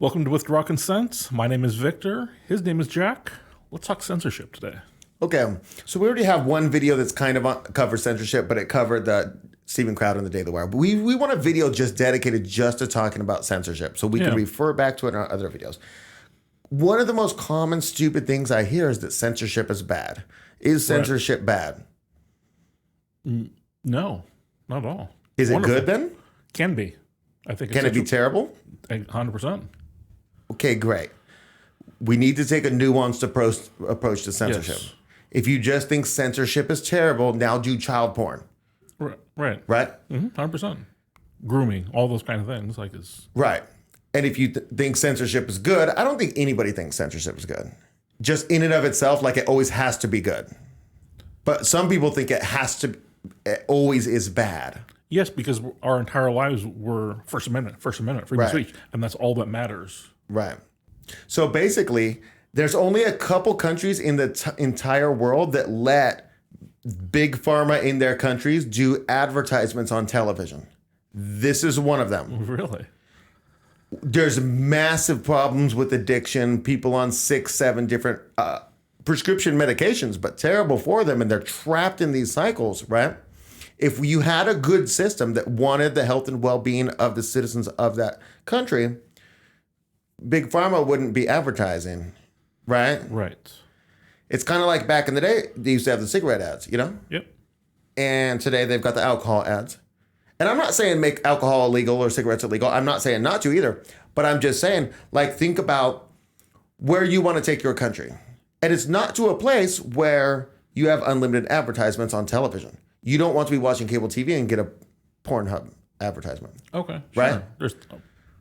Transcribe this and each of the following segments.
Welcome to Withdraw Consent. My name is Victor. His name is Jack. Let's talk censorship today. Okay, so we already have one video that's kind of covered censorship, but it covered the Steven Crowder and the Daily Wire. But we want a video just dedicated just to talking about censorship, so we can refer back to it in our other videos. One of the most common stupid things I hear is that censorship is bad. Is censorship bad? No, not at all. Is it good then? Can be. I think. Can it be terrible? 100%. Okay, great. We need to take a nuanced approach to censorship. Yes. If you just think censorship is terrible, now do child porn. Right. 100%. Grooming, all those kind of things. Right. And if you think censorship is good, I don't think anybody thinks censorship is good. Just in and of itself, like it always has to be good. But some people think it always is bad. Yes, because our entire lives were First Amendment, freedom of speech, and that's all that matters. Right. So basically, there's only a couple countries in the entire world that let big pharma in their countries do advertisements on television. This is one of them. Really? There's massive problems with addiction, people on 6, 7 different prescription medications, but terrible for them, and they're trapped in these cycles, right? If you had a good system that wanted the health and well-being of the citizens of that country, big pharma wouldn't be advertising, right? Right. It's kind of like back in the day, they used to have the cigarette ads, you know? Yep. And today they've got the alcohol ads. And I'm not saying make alcohol illegal or cigarettes illegal. I'm not saying not to either. But I'm just saying, like, think about where you want to take your country. And it's not to a place where you have unlimited advertisements on television. You don't want to be watching cable TV and get a Pornhub advertisement. Okay. Right? Sure.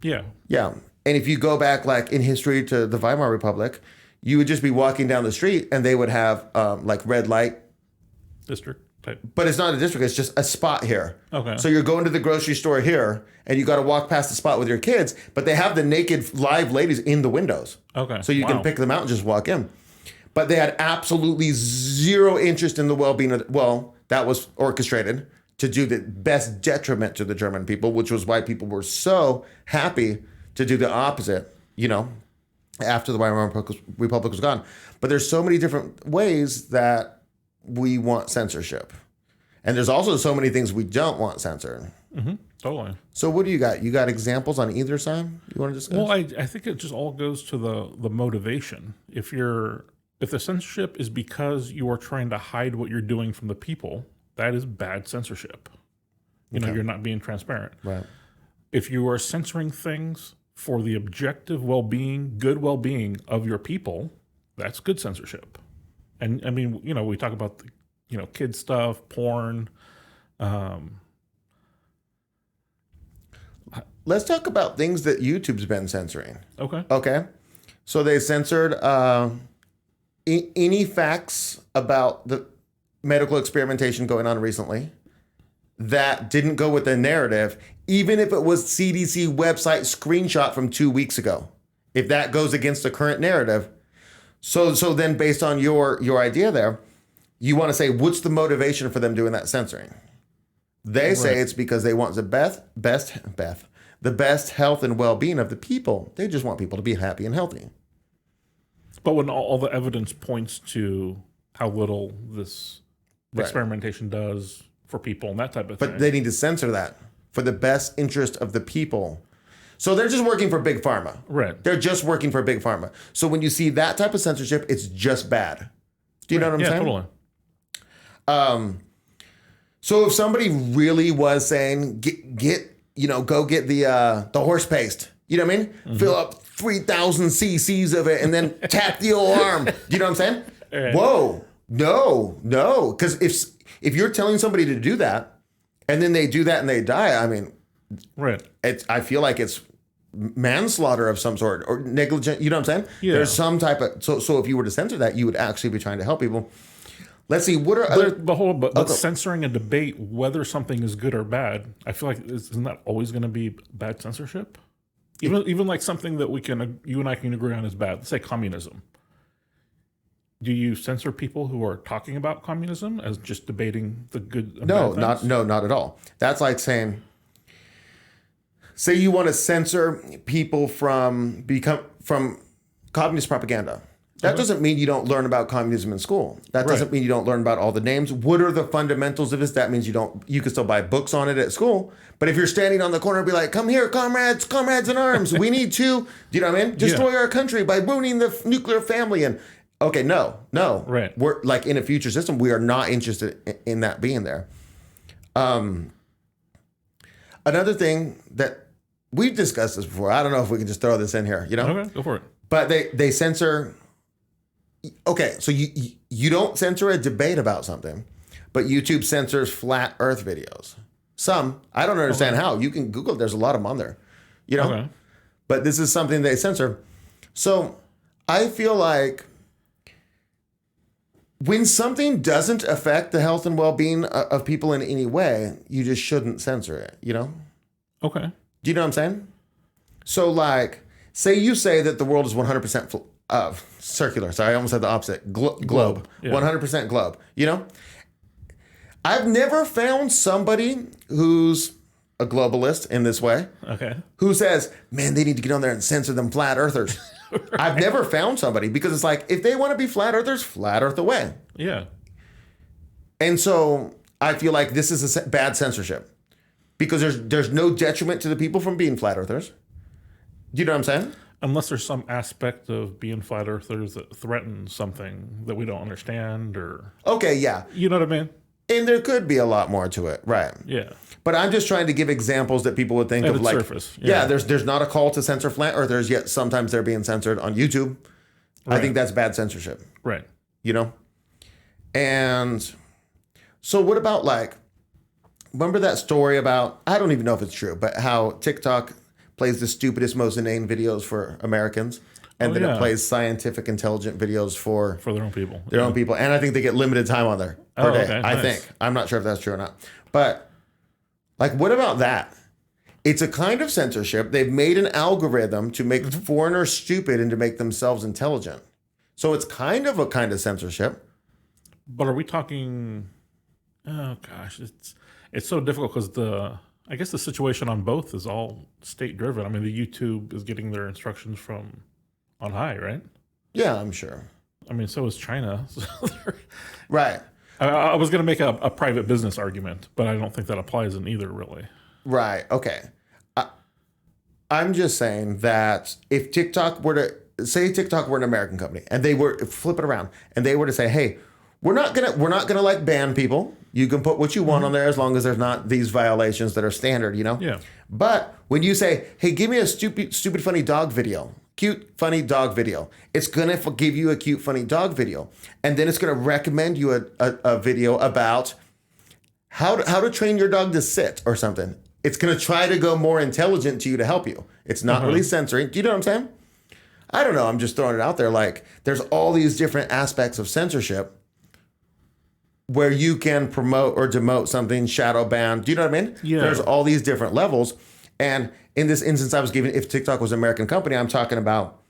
Yeah. Yeah. And if you go back, like, in history to the Weimar Republic, you would just be walking down the street and they would have, like, red light. District type. But it's not a district. It's just a spot here. Okay. So you're going to the grocery store here and you got to walk past the spot with your kids, but they have the naked live ladies in the windows. Okay. So you can pick them out and just walk in. But they had absolutely zero interest in the well-being of that was orchestrated to do the best detriment to the German people, which was why people were so happy to do the opposite, after the Weimar Republic was gone. But there's so many different ways that we want censorship. And there's also so many things we don't want censored. Mm-hmm. Totally. So what do you got? You got examples on either side you want to discuss? Well, I think it just all goes to the motivation. If the censorship is because you are trying to hide what you're doing from the people, that is bad censorship. You're not being transparent. Right. If you are censoring things for the objective good well-being of your people, that's good censorship. And I mean, we talk about kid stuff, porn. Let's talk about things that YouTube's been censoring. Okay. So they censored any facts about the medical experimentation going on recently that didn't go with the narrative, even if it was CDC website screenshot from 2 weeks ago. If that goes against the current narrative, so then based on your idea there, you want to say what's the motivation for them doing that censoring? They say it's because they want the best health and well-being of the people. They just want people to be happy and healthy. But when all the evidence points to how little this experimentation does for people and that type of thing. But they need to censor that for the best interest of the people. So they're just working for big pharma. Right. They're just working for big pharma. So when you see that type of censorship, it's just bad. Do you know what I'm saying? Yeah, totally. So if somebody really was saying, go get the horse paste, you know what I mean? Mm-hmm. Fill up 3,000 cc's of it and then tap the old arm. Do you know what I'm saying? Right. Whoa, no. Because if you're telling somebody to do that and then they do that and they die, I mean, right. I feel like it's manslaughter of some sort or negligent. You know what I'm saying? Yeah. There's some type of so if you were to censor that, you would actually be trying to help people. Let's see. What are other? But censoring a debate whether something is good or bad, I feel like isn't that always going to be bad censorship? Even like something that you and I can agree on is bad. Let's say communism. Do you censor people who are talking about communism as just debating the good? And No, bad things? not at all. That's like saying say you want to censor people from communist propaganda. That doesn't mean you don't learn about communism in school. That doesn't mean you don't learn about all the names. What are the fundamentals of this? That means you can still buy books on it at school. But if you're standing on the corner and be like, come here, comrades in arms. We need to, do you know what I mean? Destroy our country by ruining the nuclear family. And okay, no. Right. We're like in a future system. We are not interested in that being there. Another thing that we've discussed this before. I don't know if we can just throw this in here, Okay, go for it. But they censor. Okay, so you don't censor a debate about something, but YouTube censors flat Earth videos. Some, I don't understand how. You can Google. There's a lot of them on there, Okay. But this is something they censor. So I feel like when something doesn't affect the health and well-being of people in any way, you just shouldn't censor it. Okay. Do you know what I'm saying? So like, say you say that the world is 100% circular. Sorry, I almost said the opposite. Globe. Yeah. 100% globe. I've never found somebody who's a globalist in this way who says, man, they need to get on there and censor them flat earthers. Right. I've never found somebody, because it's like, if they want to be flat earthers, flat earth away. Yeah. And so I feel like this is a bad censorship, because there's no detriment to the people from being flat earthers. Do you know what I'm saying? Unless there's some aspect of being flat earthers that threatens something that we don't understand, or... Okay, yeah. You know what I mean? And there could be a lot more to it, right? Yeah. But I'm just trying to give examples that people would think At of, its like... surface. Yeah, there's not a call to censor flat earthers, yet sometimes they're being censored on YouTube. Right. I think that's bad censorship. Right. And so what about, like... Remember that story about... I don't even know if it's true, but how TikTok plays the stupidest, most inane videos for Americans, and then it plays scientific, intelligent videos for their own people. Their own people. And I think they get limited time on there per day. Okay, I think. I'm not sure if that's true or not. But, like, what about that? It's a kind of censorship. They've made an algorithm to make foreigners stupid and to make themselves intelligent. So it's kind of censorship. But are we talking... Oh, gosh. It's so difficult, because I guess the situation on both is all state-driven. I mean, the YouTube is getting their instructions from on high, right? Yeah, I'm sure. I mean, so is China. Right. I was going to make a private business argument, but I don't think that applies in either, really. Right. Okay. I'm just saying that if TikTok were to... Say TikTok were an American company, and they were... Flip it around. And they were to say, hey... We're not gonna like ban people. You can put what you want on there as long as there's not these violations that are standard, Yeah. But when you say, hey, give me a stupid, funny dog video, cute, funny dog video, it's gonna give you a cute, funny dog video, and then it's gonna recommend you a video about how to train your dog to sit or something. It's gonna try to go more intelligent to you to help you. It's not really censoring. Do you know what I'm saying? I don't know. I'm just throwing it out there. Like, there's all these different aspects of censorship where you can promote or demote something, shadow ban. Do you know what I mean? Yeah. There's all these different levels. And in this instance I was giving, if TikTok was an American company, I'm talking about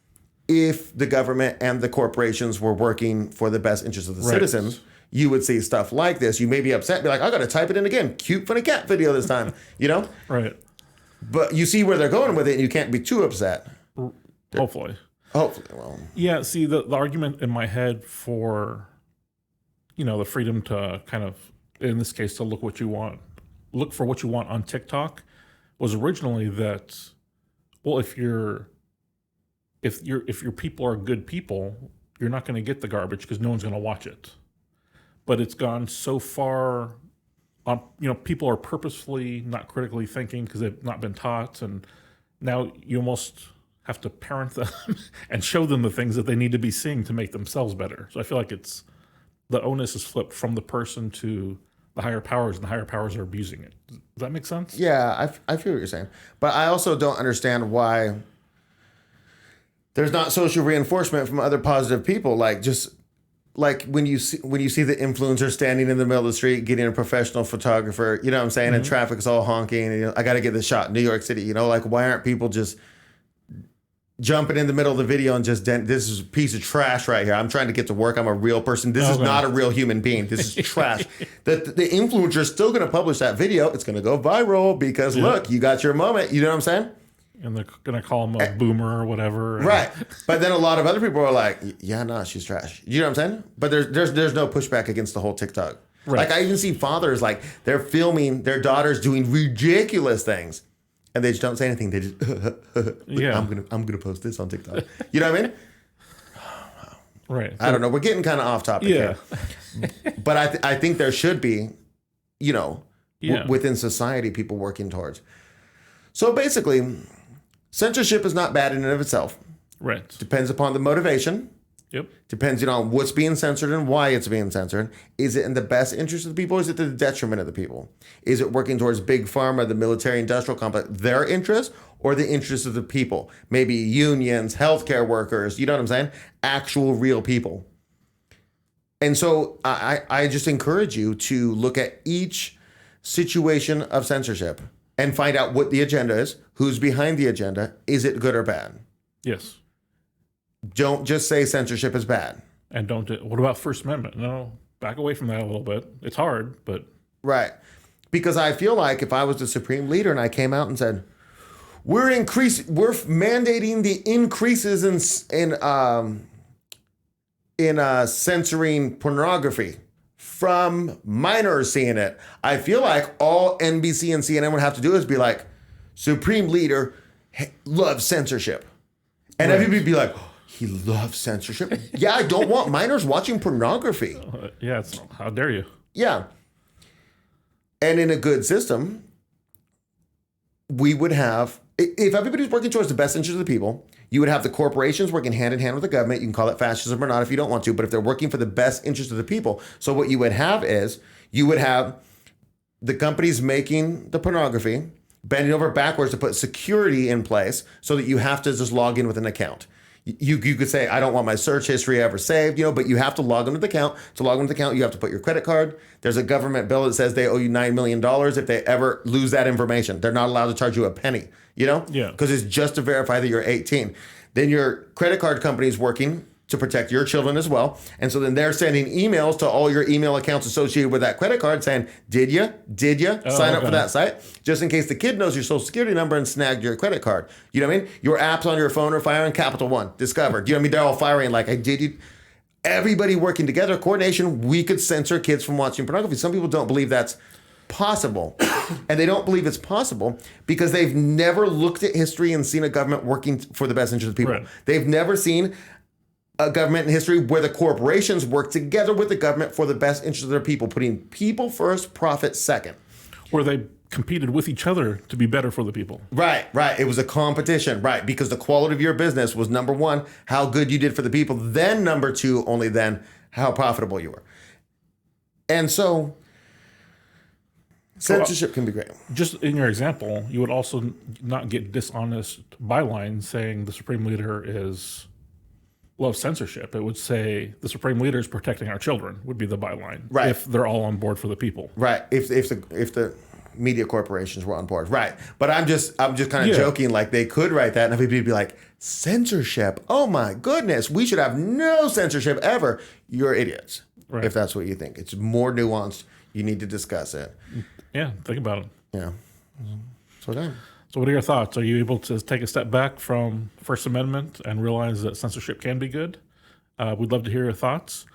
if the government and the corporations were working for the best interests of the citizens, you would see stuff like this. You may be upset, be like, I got to type it in again. Cute, funny cat video this time, Right. But you see where they're going with it, and you can't be too upset. Hopefully. Well. Yeah, see, the argument in my head for... the freedom to kind of, in this case, to look for what you want on TikTok, was originally that, well, if your people are good people, you're not going to get the garbage because no one's going to watch it. But it's gone so far on, people are purposefully not critically thinking because they've not been taught, and now you almost have to parent them and show them the things that they need to be seeing to make themselves better. So I feel like the onus is flipped from the person to the higher powers, and the higher powers are abusing it. Does that make sense? Yeah, I feel what you're saying. But I also don't understand why there's not social reinforcement from other positive people. Like, just like when you see the influencer standing in the middle of the street getting a professional photographer, you know what I'm saying? And traffic is all honking, and I got to get this shot in New York City, like, why aren't people just jumping in the middle of the video and just this is a piece of trash right here. I'm trying to get to work. I'm a real person. This is not a real human being. This is trash. The influencer is still going to publish that video. It's going to go viral because look, you got your moment. You know what I'm saying? And they're going to call him a boomer or whatever. Right. But then a lot of other people are like, yeah, no, she's trash. You know what I'm saying? But there's no pushback against the whole TikTok. Right. Like I even see fathers like they're filming their daughters doing ridiculous things. And they just don't say anything. They just, I'm gonna post this on TikTok. You know what I mean? Right. I don't know. We're getting kind of off topic here. But I think there should be, within society, people working towards. So basically, censorship is not bad in and of itself. Right. Depends upon the motivation. Yep. Depends on what's being censored and why it's being censored. Is it in the best interest of the people or is it to the detriment of the people? Is it working towards big pharma, the military industrial complex, their interests or the interests of the people? Maybe unions, healthcare workers, you know what I'm saying? Actual real people. And so I just encourage you to look at each situation of censorship and find out what the agenda is, who's behind the agenda, is it good or bad? Yes. Don't just say censorship is bad. And what about First Amendment? No, back away from that a little bit. It's hard, but. Right. Because I feel like if I was the supreme leader and I came out and said, we're mandating the increases in censoring pornography from minors seeing it, I feel like all NBC and CNN would have to do is be like, supreme leader loves censorship. And everybody would be like, he loves censorship. Yeah, I don't want minors watching pornography. How dare you? Yeah. And in a good system, we would have, if everybody's working towards the best interest of the people, you would have the corporations working hand in hand with the government. You can call it fascism or not if you don't want to, but if they're working for the best interest of the people. So what you would have is, you would have the companies making the pornography, bending over backwards to put security in place so that you have to just log in with an account. You could say, I don't want my search history ever saved, but you have to log into the account. To log into the account, you have to put your credit card. There's a government bill that says they owe you $9 million if they ever lose that information. They're not allowed to charge you a penny, Yeah. Because it's just to verify that you're 18. Then your credit card company is working to protect your children as well. And so then they're sending emails to all your email accounts associated with that credit card saying, did you sign up for that site? Just in case the kid knows your social security number and snagged your credit card. You know what I mean? Your apps on your phone are firing Capital One, Discovered. You know what I mean? They're all firing like, everybody working together, coordination, we could censor kids from watching pornography. Some people don't believe that's possible. And they don't believe it's possible because they've never looked at history and seen a government working for the best interest of the people. Right. They've never seen a government in history where the corporations work together with the government for the best interest of their people, putting people first, profit second. Where they competed with each other to be better for the people. Right. It was a competition, right? Because the quality of your business was number one, how good you did for the people. Then number two, only then, how profitable you were. And so censorship can be great. Just in your example, you would also not get dishonest bylines saying the supreme leader loves censorship. It would say the supreme leader is protecting our children would be the byline. Right. If they're all on board for the people. Right. If the media corporations were on board. Right. But I'm just kind of joking, like they could write that and everybody would be like, censorship. Oh my goodness. We should have no censorship ever. You're idiots. Right. If that's what you think. It's more nuanced. You need to discuss it. Yeah. Think about it. Yeah. So So what are your thoughts? Are you able to take a step back from First Amendment and realize that censorship can be good? We'd love to hear your thoughts.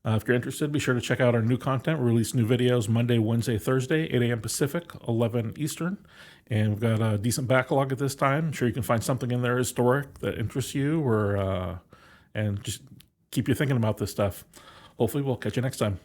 If you're interested, be sure to check out our new content. We release new videos Monday, Wednesday, Thursday, 8 a.m. Pacific, 11 Eastern. And we've got a decent backlog at this time. I'm sure you can find something in there historic that interests you and just keep you thinking about this stuff. Hopefully we'll catch you next time.